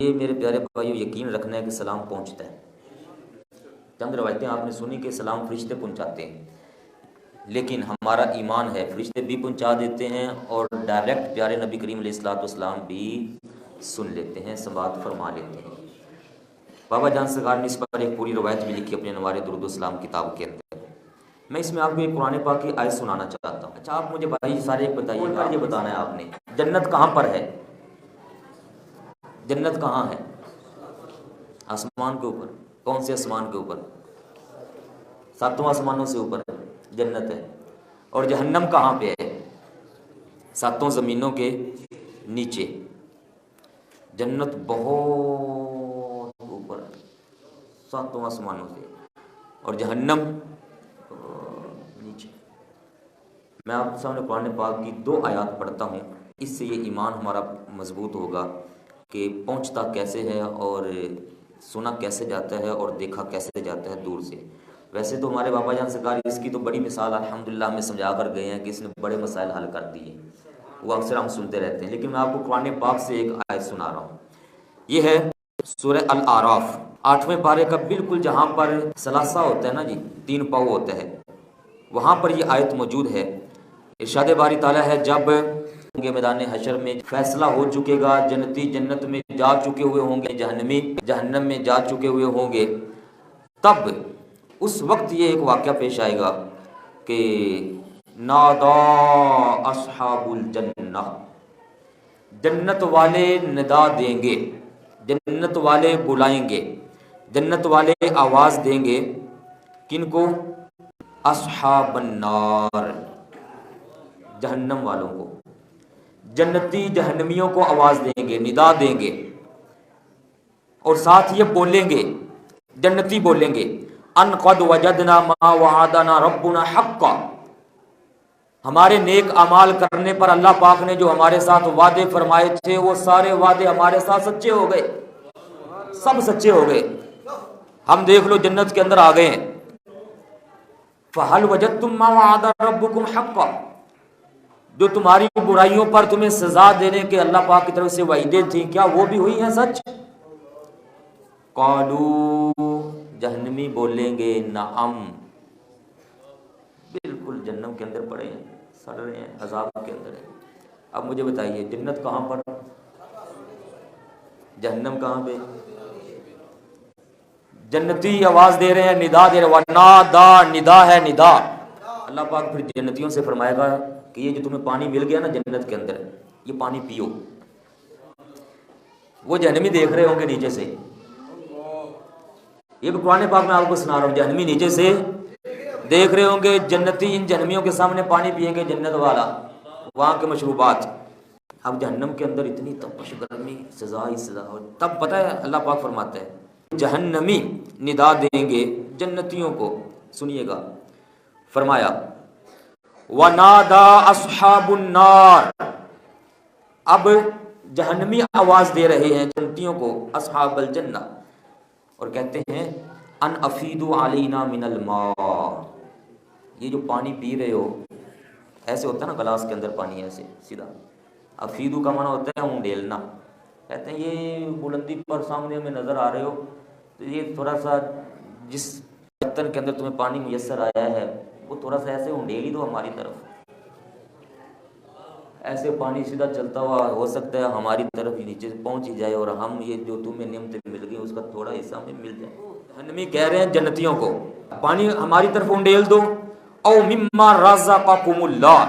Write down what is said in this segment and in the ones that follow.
یہ میرے پیارے بھائیو یقین رکھنا ہے کہ سلام پہنچتا ہے۔ چند روایتیں آپ نے سنی کہ سلام فرشتے پہنچاتے ہیں، لیکن ہمارا ایمان ہے فرشتے بھی پہنچا دیتے ہیں اور ڈائریکٹ پیارے نبی کریم علیہ الصلوۃ والسلام بھی سن لیتے ہیں، سماعت فرما لیتے ہیں۔ بابا جان سرکار نے اس پر ایک پوری روایت بھی لکھی اپنے انوار درود السلام کتاب کے اندر۔ میں اس میں آپ کو ایک قرآن پاک کی آیت سنانا چاہتا ہوں۔ اچھا آپ مجھے بھائی سارے ایک بتائیے گا، یہ بتانا ہے آپ نے جنت کہاں پر ہے؟ جنت کہاں ہے؟ آسمان کے اوپر۔ کون سے آسمان کے اوپر؟ ساتوں آسمانوں سے اوپر جنت ہے۔ اور جہنم کہاں پہ ہے؟ ساتوں زمینوں کے نیچے۔ جنت بہت اوپر ساتوں آسمانوں سے، اور جہنم نیچے۔ میں آپ کے سامنے قرآن پاک کی 2 آیات پڑھتا ہوں، اس سے یہ ایمان ہمارا مضبوط ہوگا کہ پہنچتا کیسے ہے اور سنا کیسے جاتا ہے اور دیکھا کیسے جاتا ہے دور سے۔ ویسے تو ہمارے بابا جان سرکار اس کی تو بڑی مثال الحمدللہ ہمیں سمجھا کر گئے ہیں کہ اس نے بڑے مسائل حل کر دیے، وہ اکثر ہم سنتے رہتے ہیں، لیکن میں آپ کو قرآن پاک سے ایک آیت سنا رہا ہوں۔ یہ ہے سورہ الاعراف 8ویں پارے کا بالکل جہاں پر ثلاثہ ہوتا ہے نا جی، 3 پاؤ ہوتا ہے، وہاں پر یہ آیت موجود ہے۔ ارشاد باری تعالیٰ ہے جب ہوں گے میدان حشر میں، فیصلہ ہو چکے گا، جنتی جنت میں جا چکے ہوئے ہوں گے، جہنمی جہنم میں جا چکے ہوئے ہوں گے، تب اس وقت یہ ایک واقعہ پیش آئے گا کہ نادا اصحاب الجنہ، جنت والے ندا دیں گے، جنت والے بلائیں گے، جنت والے آواز دیں گے، کن کو؟ اصحاب النار، جہنم والوں کو۔ جنتی جہنمیوں کو آواز دیں گے، ندا دیں گے، اور ساتھ یہ بولیں گے، جنتی بولیں گے ان قد وجدنا ما وعدنا ربنا حقا، ہمارے نیک اعمال کرنے پر اللہ پاک نے جو ہمارے ساتھ وعدے فرمائے تھے وہ سارے وعدے ہمارے ساتھ سچے ہو گئے، سب سچے ہو گئے، ہم دیکھ لو جنت کے اندر آ گئے ہیں۔ فَهَلْ وَجَدْتُمْ مَا وَعَدَ رَبُّكُمْ حَقًّا، جو تمہاری برائیوں پر تمہیں سزا دینے کے اللہ پاک کی طرف سے وعدے تھیں، کیا وہ بھی ہوئی ہیں سچ؟ قالوا، جہنمی بولیں گے نعم، بالکل جہنم کے اندر پڑے ہیں، سڑ رہے ہیں، عذاب کے اندر ہیں۔ اب مجھے بتائیے جنت کہاں پر، جہنم کہاں پہ؟ جنتی آواز دے رہے ہیں، ندا دے رہے ہیں، ونادا، ندا ہے ندا۔ اللہ پاک پھر جنتیوں سے فرمائے گا کہ یہ جو تمہیں پانی مل گیا نا جنت کے اندر، یہ پانی پیو۔ وہ جہنمی دیکھ رہے ہوں گے نیچے سے، یہ بھی قرآن پاک میں آپ کو سنا رہا ہوں، جہنمی نیچے سے دیکھ رہے ہوں گے، جنتی ان جہنمیوں کے سامنے پانی پیئیں گے جنت والا، وہاں کے مشروبات۔ اب جہنم کے اندر اتنی تپش گرمی، سزا ہی سزا، اور تب پتہ ہے اللہ پاک فرماتا ہے جہنمی ندا دیں گے جنتیوں کو، سنیے گا، فرمایا وَنَادَا أَصْحَابُ النَّارِ، اب جہنمی آواز دے رہے ہیں جنتیوں کو، اصحاب الجنہ، اور کہتے ہیں ان افیدوا علینا من الماء، یہ جو پانی پی رہے ہو، ایسے ہوتا ہے نا گلاس کے اندر پانی ایسے سیدھا، افیدو کا معنی ہوتا ہے اونڈیلنا، کہتے ہیں یہ بلندی پر سامنے ہمیں نظر آ رہے ہو، تو یہ تھوڑا سا جس برتن کے اندر تمہیں پانی میسر آیا ہے وہ تھوڑا سا ایسے اونڈیل ہی دو ہماری طرف، ایسے پانی سیدھا چلتا ہوا ہو سکتا ہے ہماری طرف ہی نیچے پہنچ ہی جائے اور ہم یہ جو تمہیں نعمتیں مل گئی اس کا تھوڑا حصہ ہمیں مل جائے۔ جہنمی کہہ رہے ہیں جنتیوں کو پانی ہماری طرف اونڈیل دو، او مما رزقکم اللہ،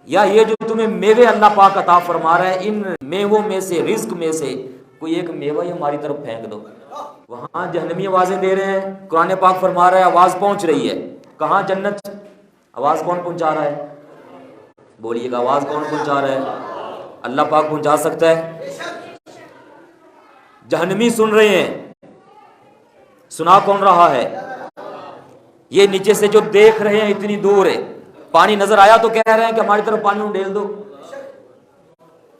یا یہ جو تمہیں میوے اللہ پاک عطا فرما رہا ہے ان میووں میں سے، رزق میں سے کوئی ایک میوہ ہی ہماری طرف پھینک دو۔ وہاں جہنمی آوازیں دے رہے ہیں، قرآن پاک فرما رہا ہے آواز پہنچ رہی ہے، کہاں؟ جنت۔ آواز کون پہنچا رہا ہے؟ بولیے گا، آواز کون پہنچا رہا ہے؟ اللہ پاک پہنچا سکتا ہے۔ جہنمی سن رہے ہیں، سنا کون رہا ہے؟ یہ نیچے سے جو دیکھ رہے ہیں اتنی دور ہے، پانی نظر آیا تو کہہ رہے ہیں کہ ہماری طرف پانی اونڈیل دو،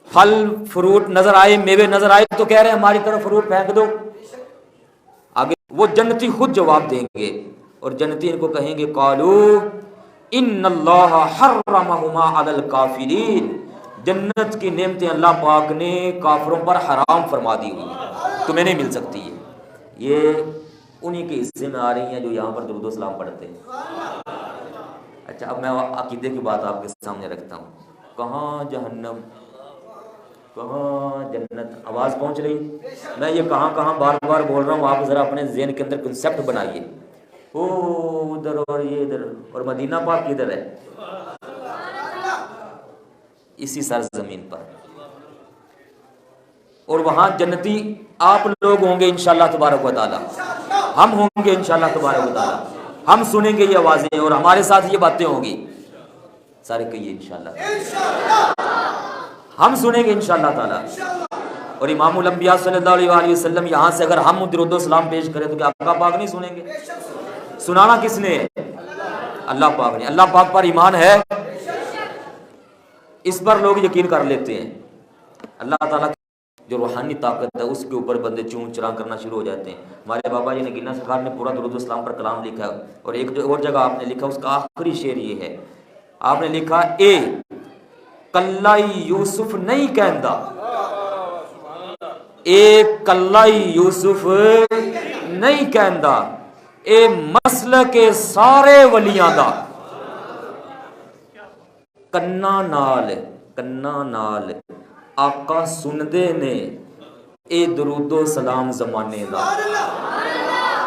پھل فروٹ نظر آئے، میوے نظر آئے تو کہہ رہے ہیں ہماری طرف فروٹ پھینک دو۔ آگے وہ جنتی خود جواب دیں گے، اور جنتی ان کو کہیں گے قالو ان اللہ حرمہما علی الکافرین، جنت کی نعمتیں اللہ پاک نے کافروں پر حرام فرما دی ہوئی ہیں۔ تمہیں نہیں مل سکتی ہے. یہ انہی کے حصے میں آ رہی ہیں جو یہاں پر درود و سلام پڑھتے ہیں. اچھا اب میں عقیدے کی بات آپ کے سامنے رکھتا ہوں. کہاں جہنم کہاں جنت, آواز پہنچ رہی؟ میں یہ کہاں بار بار بول رہا ہوں, آپ ذرا اپنے ذہن کے اندر کنسیپٹ بنائیے. او ادھر اور یہ ادھر, اور مدینہ پاک کدھر ہے؟ اسی سرزمین پر. اور وہاں جنتی آپ لوگ ہوں گے انشاءاللہ تبارک و تعالی, ہم ہوں گے انشاءاللہ تبارک و تعالی, ہم سنیں گے یہ آوازیں اور ہمارے ساتھ یہ باتیں ہوں گی. سارے کہیے انشاءاللہ, ہم سنیں گے انشاءاللہ تعالی. اور امام الانبیاء صلی اللہ علیہ وآلہ وسلم یہاں سے اگر ہم درود و سلام پیش کریں تو کیا آقا پاک نہیں سنیں گے؟ سنانا کس نے ہے؟ اللہ پاک نے. اللہ پاک پر ایمان ہے, اس پر لوگ یقین کر لیتے ہیں. اللہ تعالیٰ جو روحانی طاقت ہے اس کے اوپر بندے چون چرا کرنا شروع ہو جاتے ہیں. ہمارے بابا جی نے گینا سرکار نے پورا درود و اسلام پر کلام لکھا ہے, اور ایک اور جگہ آپ نے لکھا, اس کا آخری شعر یہ ہے, آپ نے لکھا اے کلائی یوسف نہیں کہندا, اے کلائی یوسف نہیں کہندا, اے مسلک سارے ولیاں دا. کنا نال آقا سندے نے اے درود و سلام زمانے دا.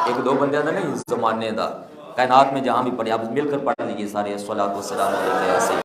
ایک دو بندے دا نہیں, زمانے دا. کائنات میں جہاں بھی پڑھے آپ مل کر پڑھ لیجیے سارے, الصلوۃ والسلام علیہ.